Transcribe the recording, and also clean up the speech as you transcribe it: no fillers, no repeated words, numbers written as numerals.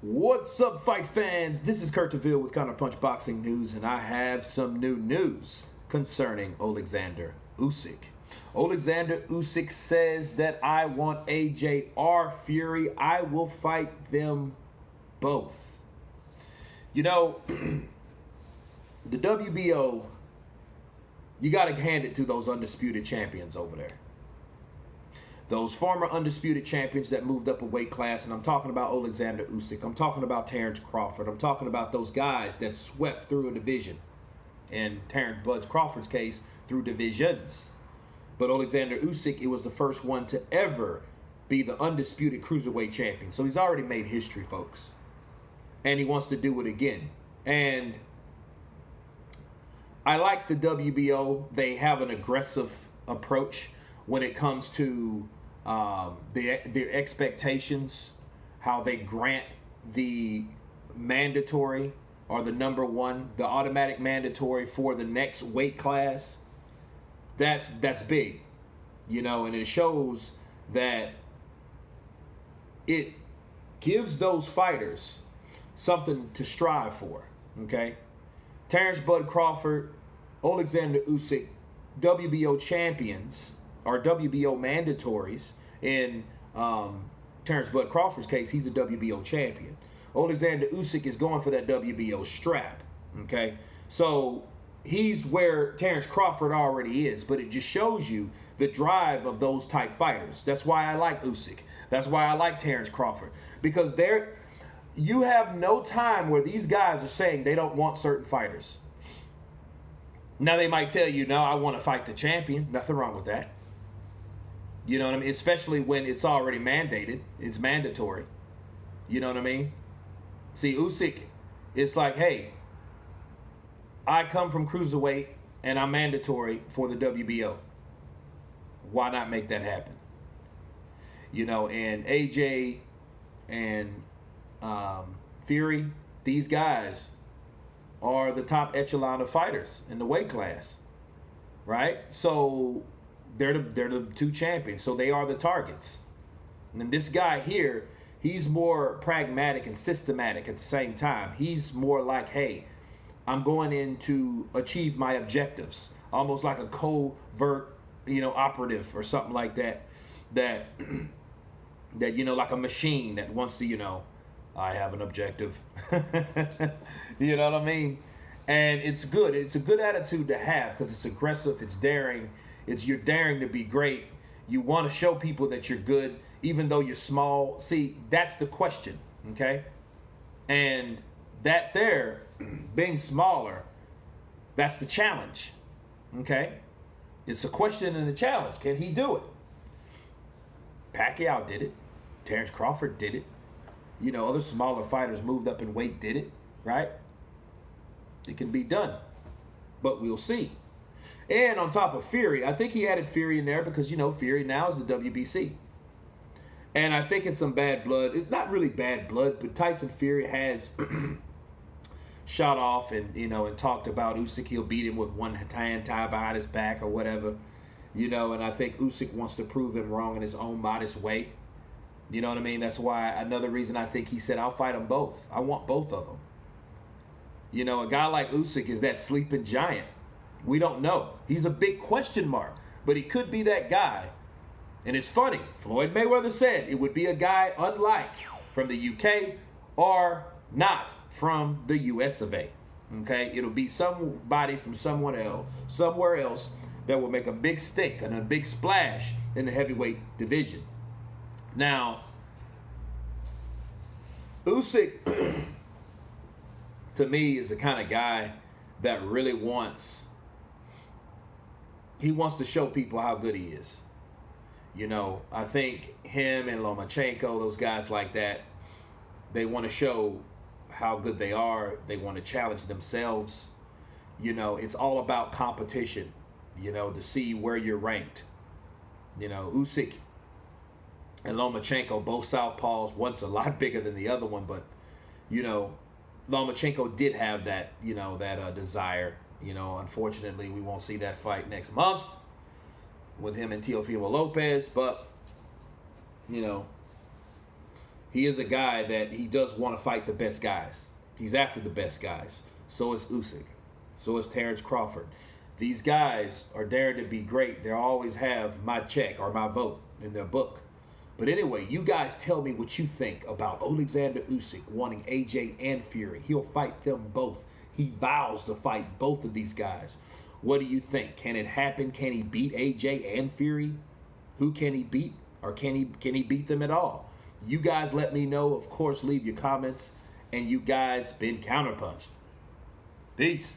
What's up, fight fans? This is Counterpunch with Counterpunch Boxing News, and I have some new news concerning Oleksandr Usyk. Oleksandr Usyk says that I want AJ or Fury. I will fight them both. You know, the WBO, you got to hand it to those undisputed champions over there. Those former undisputed champions that moved up a weight class, and I'm talking about Oleksandr Usyk. I'm talking about Terrence Crawford. I'm talking about those guys that swept through a division. In Terrence Bud Crawford's case, through divisions. But Oleksandr Usyk, it was the first one to ever be the undisputed cruiserweight champion. So he's already made history, folks. And he wants to do it again. And I like the WBO. They have an aggressive approach when it comes to their expectations, how they grant the mandatory or the number one, the automatic mandatory for the next weight class. That's big, you know, and it shows that it gives those fighters something to strive for, okay? Terrence Bud Crawford, Oleksandr Usyk, WBO champions, or WBO mandatories. In Terrence Bud Crawford's case, he's a WBO champion. Oleksandr Usyk is going for that WBO strap, okay? So he's where Terrence Crawford already is, but it just shows you the drive of those type fighters. That's why I like Usyk. That's why I like Terrence Crawford, because you have no time where these guys are saying they don't want certain fighters. Now they might tell you, no, I want to fight the champion. Nothing wrong with that. You know what I mean? Especially when it's already mandated. It's mandatory. You know what I mean? See, Usyk, it's like, hey, I come from cruiserweight and I'm mandatory for the WBO. Why not make that happen? You know, and AJ and Fury, these guys are the top echelon of fighters in the weight class, right? So they're the two champions, so they are the targets. And then this guy here, he's more pragmatic and systematic at the same time. He's more like, hey, I'm going in to achieve my objectives, almost like a covert, operative or something like that. That like a machine that wants to, I have an objective. You know what I mean? And it's good. It's a good attitude to have because it's aggressive. It's daring. You're daring to be great. You want to show people that you're good, even though you're small. See, that's the question, okay? And that there, being smaller, that's the challenge, okay? It's a question and a challenge. Can he do it? Pacquiao did it. Terrence Crawford did it. Other smaller fighters moved up in weight did it, right? It can be done, but we'll see. And on top of Fury, I think he added Fury in there because, Fury now is the WBC. And I think it's some bad blood. It's not really bad blood, but Tyson Fury has shot off and talked about Usyk. He'll beat him with one hand tied behind his back or whatever. And I think Usyk wants to prove him wrong in his own modest way. You know what I mean? That's why another reason I think he said, I'll fight them both. I want both of them. A guy like Usyk is that sleeping giant. We don't know. He's a big question mark, but he could be that guy. And it's funny. Floyd Mayweather said it would be a guy unlike from the UK or not from the US of A. Okay? It'll be somebody from somewhere else that will make a big stink and a big splash in the heavyweight division. Now, Usyk, to me, is the kind of guy that really wants to show people how good he is. I think him and Lomachenko, those guys like that, they want to show how good they are. They want to challenge themselves. It's all about competition, to see where you're ranked. Usyk and Lomachenko, both southpaws, one's a lot bigger than the other one, but, Lomachenko did have that, that desire. Unfortunately, we won't see that fight next month with him and Teofimo Lopez, but, he is a guy that he does want to fight the best guys. He's after the best guys. So is Usyk. So is Terrence Crawford. These guys are daring to be great. They always have my check or my vote in their book. But anyway, you guys tell me what you think about Oleksandr Usyk wanting AJ and Fury. He'll fight them both. He vows to fight both of these guys. What do you think? Can it happen? Can he beat AJ and Fury? Who can he beat? Or can he beat them at all? You guys let me know. Of course, leave your comments. And you guys been Counterpunched. Peace.